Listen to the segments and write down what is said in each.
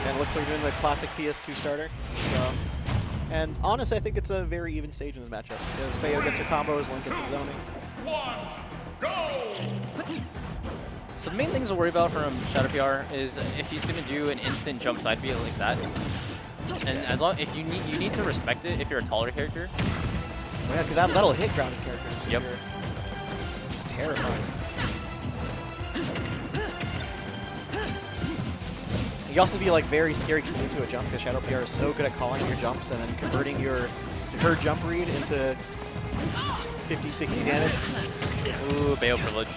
And it looks like we're doing the classic PS2 starter. So, and honestly, I think it's a very even stage in this matchup. Because Bayo gets her combos, Link gets his zoning. So the main things to worry about from Shadow PR is if he's going to do an instant jump side B like that. And as long if you need to respect it if you're a taller character. Oh, yeah, because that'll hit grounded characters. Yep. Just terrifying. You also have to be like very scary coming into a jump because Shadow PR is so good at calling your jumps and then converting her jump read into 50, 60 damage. Ooh, Bayo privilege.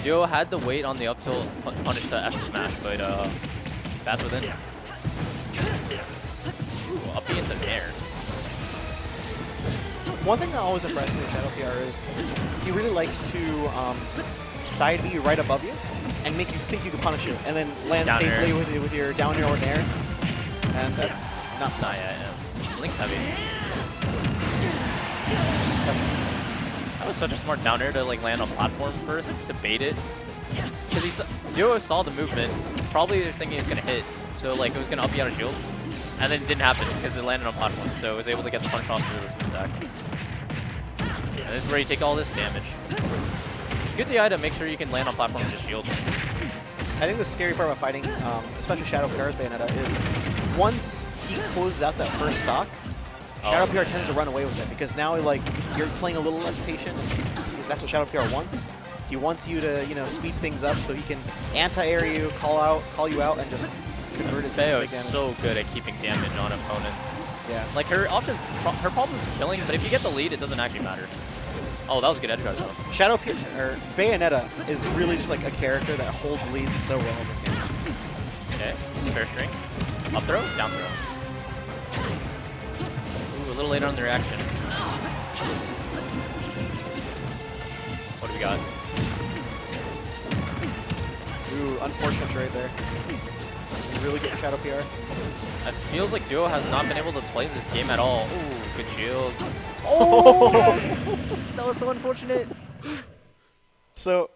Duo had to wait on the up tilt punish the F smash, but bats within. Ooh, up B into air. One thing that always impressed me with Shadow PR is he really likes to side B right above you and make you think you can punish it, and then land Down safely air. with your down air or nair. And that's not Nah, yeah. Link's heavy. That was such a smart down air to like land on platform first to bait it. Because Duo saw the movement, probably was thinking it was gonna hit, so like it was gonna up you out of shield, and then it didn't happen because it landed on platform, so it was able to get the punch off through this attack. And this is where you take all this damage. Good DI to make sure you can land on platform and just shield. I think the scary part about fighting, especially Shadow PR's Bayonetta, is once he closes out that first stock, Shadow PR tends to run away with it because now like you're playing a little less patient. That's what Shadow PR wants. He wants you to speed things up so he can anti-air you, call you out, and just convert his hits to Bayo big is damage. so good at keeping damage on opponents. Yeah. Like her problem is killing, but if you get the lead, it doesn't actually matter. Oh, that was a good edge guard though. Shadow PR or Bayonetta is really just like a character that holds leads so well in this game. Okay, spare string. Up throw, down throw. Ooh, a little later on the reaction. What do we got? Ooh, unfortunate trade there. Really good Shadow PR. It feels like Duo has not been able to play this game at all. Ooh, good shield. Oh, that was so unfortunate. So,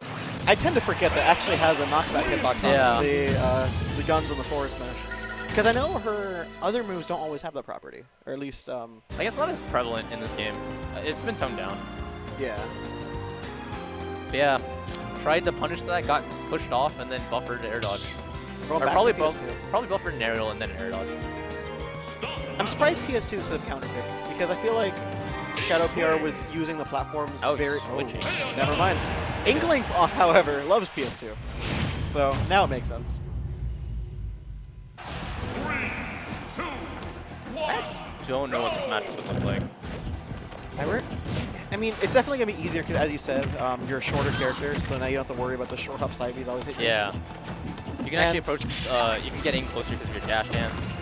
I tend to forget that actually has a knockback hitbox on the guns on the forward smash. Because I know her other moves don't always have that property, or at least Like it's not as prevalent in this game. It's been toned down. yeah. But yeah, tried to punish that, got pushed off, and then buffered air dodge. Going Or back probably to PS2. probably buffered an aerial and then an air dodge. I'm surprised PS2 instead of counter pick because I feel like Shadow PR was using the platforms very. switching. Oh, never mind. Inkling, however, loves PS2, so now it makes sense. I actually don't know what this matchup would look like. I mean, it's definitely gonna be easier because, as you said, you're a shorter character, so now you don't have to worry about the short hop side Bs always hitting. Yeah. You can actually approach, you can get in closer because of your dash dance.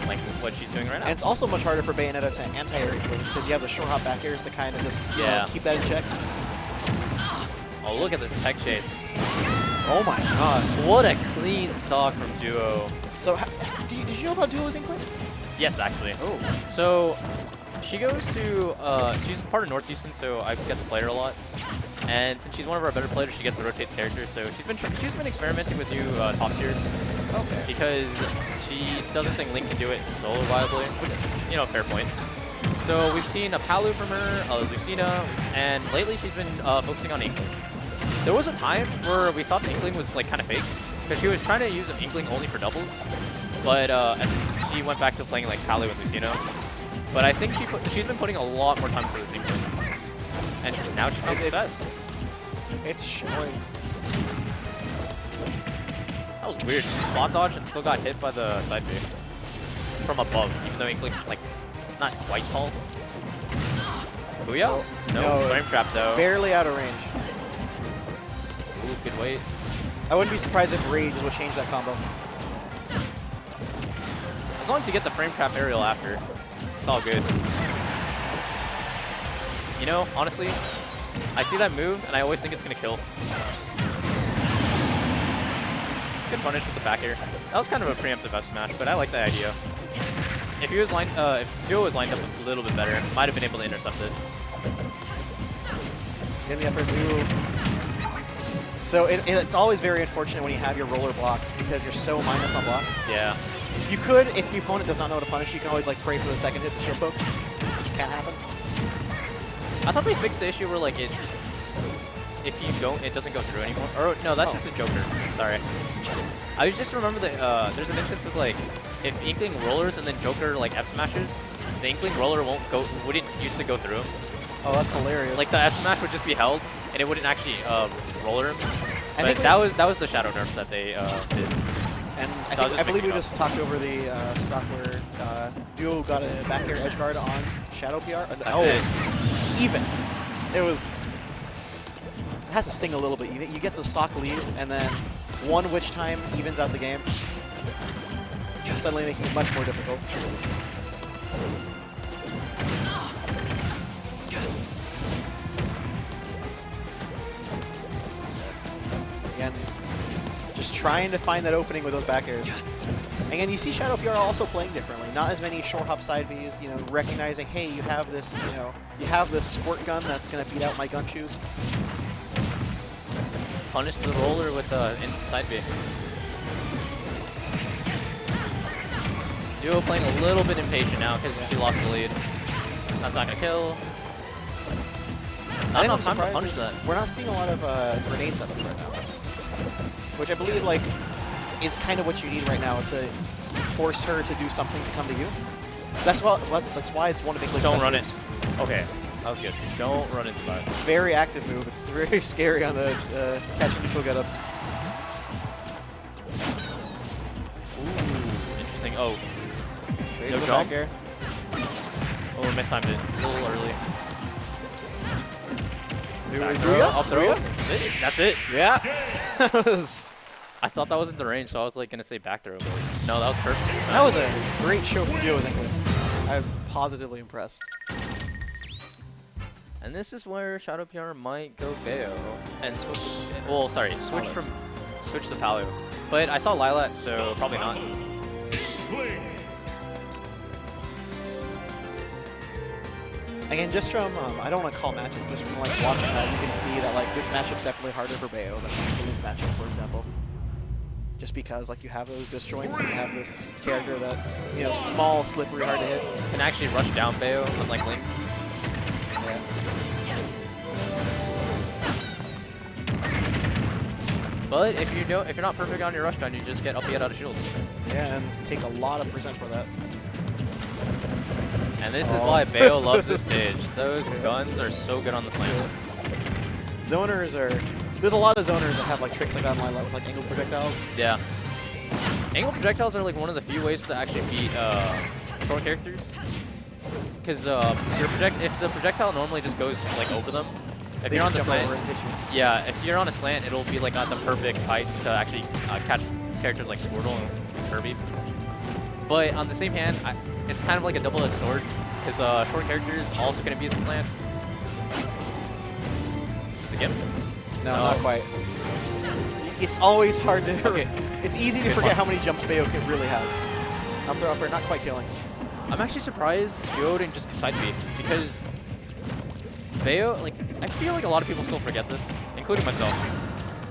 Like what she's doing right now. And it's also much harder for Bayonetta to anti-air because you have the short hop back airs to kind of just keep that in check. Oh, look at this tech chase. Oh my god. What a clean stock from Duo. So, did you know about Duo's Inkling? Yes, actually. Oh. So, she goes to, she's part of North Houston, so I get to play her a lot. And since she's one of our better players, she gets to rotate characters. So she's been experimenting with new top tiers. Okay. Because she doesn't think Link can do it solo viably, which, fair point. So we've seen a Palu from her, a Lucina, and lately she's been focusing on Inkling. There was a time where we thought the Inkling was like kind of fake, because she was trying to use an Inkling only for doubles, but she went back to playing like Palu and Lucina. But I think she's been putting a lot more time into this Inkling. And now she's found success. It's showing. That was weird. She spot dodged and still got hit by the side B from above, even though Inkling's like not quite tall. Booyah? No, frame trap though. Barely out of range. Ooh, good weight. I wouldn't be surprised if Rage would change that combo. As long as you get the frame trap aerial after, it's all good. Honestly, I see that move and I always think it's gonna kill. Good punish with the back air. That was kind of a preemptive F smash, but I like that idea. If he was if Duo was lined up a little bit better, might have been able to intercept it. Getting the uppers. Ooh. So it's always very unfortunate when you have your roller blocked because you're so minus on block. Yeah. You could, if the opponent does not know how to punish, you can always like pray for the second hit to shield poke, which can't happen. I thought they fixed the issue where like if you don't, it doesn't go through anymore. Or no, that's just a Joker. Sorry. I just remember that there's an instance with like if Inkling rollers and then Joker like F smashes, the Inkling roller wouldn't used to go through. Oh, that's hilarious. Like the F smash would just be held and it wouldn't actually roller him. But that was the shadow nerf that they did. And so I believe we just talked over the stock where Duo got a back air edge guard on Shadow PR. Even. It has to sting a little bit. You get the stock lead, and then one witch time evens out the game, suddenly making it much more difficult. Again, just trying to find that opening with those back airs. Again, you see Shadow PR also playing differently. Not as many short hop side Bs, you know, recognizing, hey, you have this, you have this squirt gun that's gonna beat out my gun shoes. Punish the roller with the instant side B. Duo playing a little bit impatient now because she lost the lead. That's not gonna kill. I think I'm surprised we're not seeing a lot of grenade setups right now, which I believe like is kind of what you need right now to force her to do something to come to you. That's why it's one of the big. Don't run it. Okay, that was good. Don't run into that. Very active move. It's very scary on the catch neutral get-ups. Ooh, interesting. Oh, no jump. Back air. Oh, mistimed it a little early. Back throw, up throw. That's it. Yeah. I thought that wasn't the range, so I was like gonna say back throw. But no, that was perfect. That was a great show from Duo's Inkling. I'm positively impressed. And this is where Shadow PR might go Bayo and switch. Well, sorry, switch to Palio. But I saw Lilat, so probably not. Again, just from, I don't want to call matchup, just from like watching that, you can see that like this matchup's definitely harder for Bayo than the Luke matchup, for example. Just because like you have those disjoints and you have this character that's, you know, small, slippery, hard to hit. Can actually rush down Bayo, unlike Link. Yeah. But if you're not perfect on your rush down, you just get up out of shields. Yeah, and take a lot of percent for that. And this is why Bayo loves this stage. Those guns are so good on the slam. Zoners are... There's a lot of zoners that have like tricks like that in Lilat with like angled projectiles. Yeah. Angled projectiles are like one of the few ways to actually beat short characters. Because if the projectile normally just goes like over them, if you're on the slant, yeah, if you're on a slant, it'll be like at the perfect height to actually catch characters like Squirtle and Kirby. But on the same hand, it's kind of like a double-edged sword, because short characters also going to be as a slant. Is this a gimp? No, not quite. It's always hard to... Okay. It's easy to forget how many jumps Bayo really has. Up there, upper, not quite killing. I'm actually surprised Duo didn't just side B, because Bayo, like, I feel like a lot of people still forget this, including myself.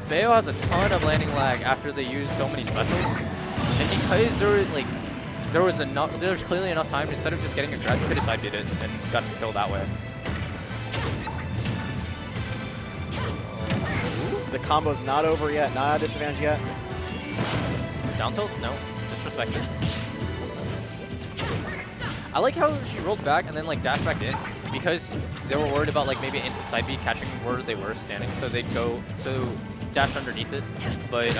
Bayo has a ton of landing lag after they use so many specials, and because there was clearly enough time, instead of just getting a grab, you could have side beat it and gotten killed that way. The combo's not over yet, not at a disadvantage yet. Down tilt? No. Disrespect her. I like how she rolled back and then like dashed back in, because they were worried about like maybe an instant side beat catching where they were standing, so they'd go, dash underneath it, but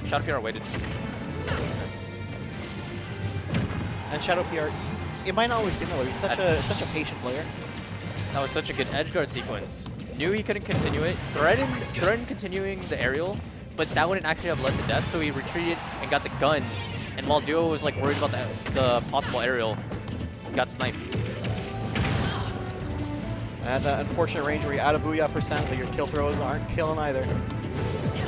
Shadow PR waited. And Shadow PR, it might not always seem that way. He's such a patient player. That was such a good edge guard sequence. Knew he couldn't continue it. Threatened continuing the aerial, but that wouldn't actually have led to death, so he retreated and got the gun. And while Duo was like worried about the possible aerial, got sniped. And at that unfortunate range where you're out of booyah percent, but your kill throws aren't killing either.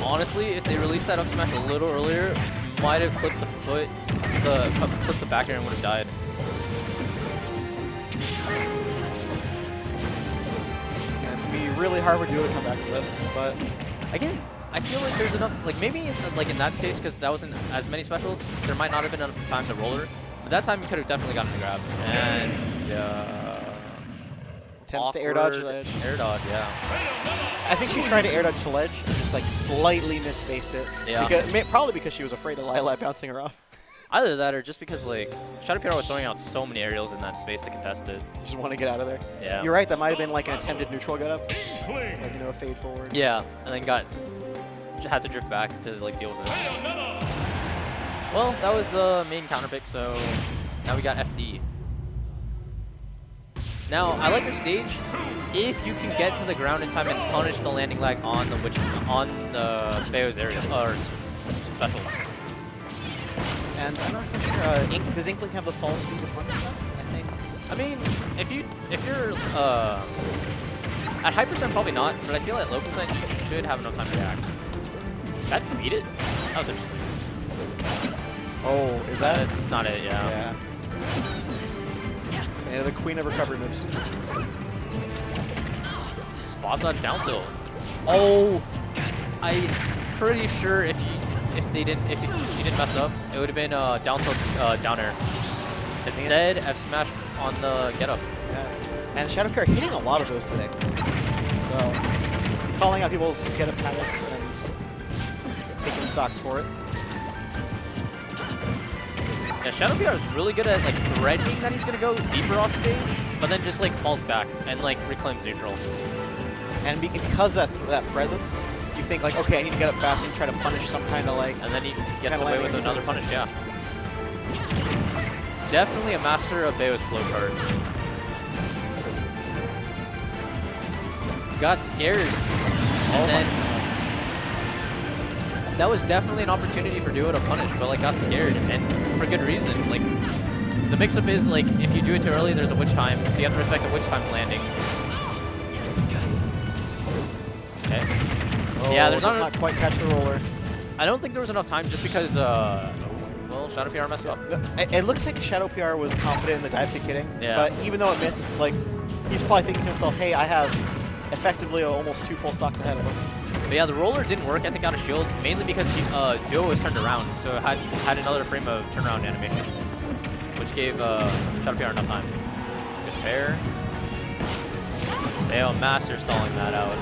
Honestly, if they released that up smash a little earlier, might have clipped the foot, clipped the back air and would have died. Yeah, it's gonna be really hard for Duo to come back to this, but again, I feel like there's enough, like maybe like in that case, because that wasn't as many specials, there might not have been enough time to roller. But that time you could have definitely gotten the grab. And attempts to air dodge to ledge. Air dodge, yeah. I think she tried to air dodge to ledge and just like slightly misspaced it. Yeah. Probably because she was afraid of Lilat bouncing her off. Either that or just because like Shadow PR was throwing out so many aerials in that space to contest it. You just want to get out of there. Yeah. You're right. That might have been like an attempted neutral get up, like a fade forward. Yeah, and then had to drift back to like deal with it. Well, that was the main counter pick, so now we got FD. Now I like the stage if you can get to the ground in time and punish the landing lag on the Bayo's area or specials. And I'm not sure. Does Inkling have the fall speed to punish that? I think. I mean, if you're at high percent, probably not, but I feel at low percent you should have enough time to react. That beat it? That was interesting. Oh, is that? That's not it, yeah. Yeah, the queen of recovery moves. Spot dodge down tilt. Oh, I'm pretty sure if you didn't mess up, it would have been down tilt down air. Instead, F smash on the get up. Yeah. And Shadow PR hitting a lot of those today. So calling out people's get up habits and taking stocks for it. Yeah, Shadow PR is really good at like threatening that he's gonna go deeper off stage, but then just like falls back and like reclaims neutral. And because that presence, you think like, okay, I need to get up fast and try to punish some kind of like. And then he gets away with another punish. Yeah. Definitely a master of Bayo's flow card. Got scared, and then that was definitely an opportunity for Duo to punish, but like got scared, and for good reason. Like the mix-up is like if you do it too early, there's a witch time, so you have to respect the witch time landing. Okay. Oh, yeah, there's not quite catch the roller. I don't think there was enough time just because. Well, Shadow PR messed up. No, it looks like Shadow PR was confident in the dive kick hitting, yeah. But even though it missed, it's like he's probably thinking to himself, "Hey, I have effectively almost 2 full stocks ahead of him." But yeah, the roller didn't work, I think, out of shield, mainly because Duo was turned around, so it had another frame of turnaround animation, which gave Shadow PR enough time. Good fair. Bayo master stalling that out.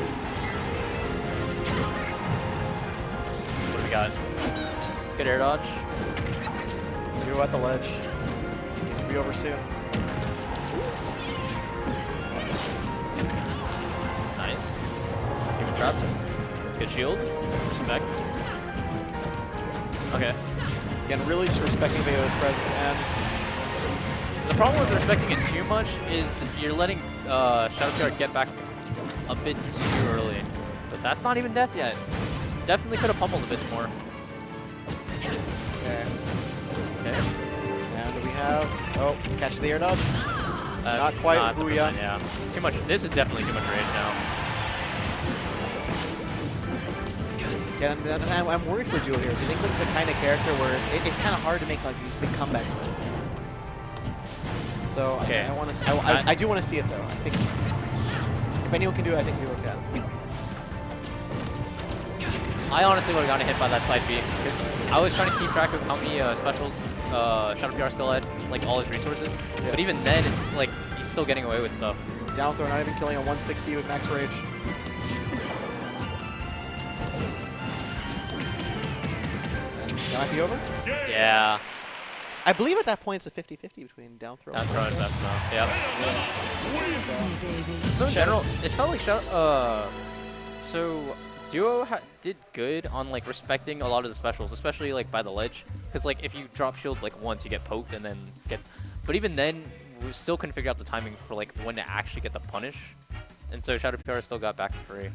What do we got? Good air dodge. Duo at the ledge. It'll be over soon. Nice. Even trap. Good shield. Respect. Okay. Again, really just respecting Bayo's presence, and the problem with respecting it too much is you're letting Shadow PR get back a bit too early. But that's not even death yet. Definitely could have pummeled a bit more. okay. Okay. And we have catch the air dodge. Not quite booyah. Yeah. Too much. This is definitely too much rage now. Yeah, and I'm worried for Duo here because Inkling's the kind of character where it's kind of hard to make like these big comebacks with. So okay. I want to. I do want to see it though. I think if anyone can do it, I think Duo can. I honestly would have gotten hit by that side B because I was trying to keep track of how many specials Shadow PR still had, like all his resources. Yeah. But even then, it's like he's still getting away with stuff. Down throw, not even killing a 160 with max rage. That might be over? Yeah. I believe at that point it's a 50-50 between down throw. Down throw and best throw. Yep. So in general, it felt like so Duo did good on like respecting a lot of the specials, especially like by the ledge. Because like if you drop shield like once, you get poked and then get. But even then, we still couldn't figure out the timing for like when to actually get the punish. And so Shadow PR still got back free.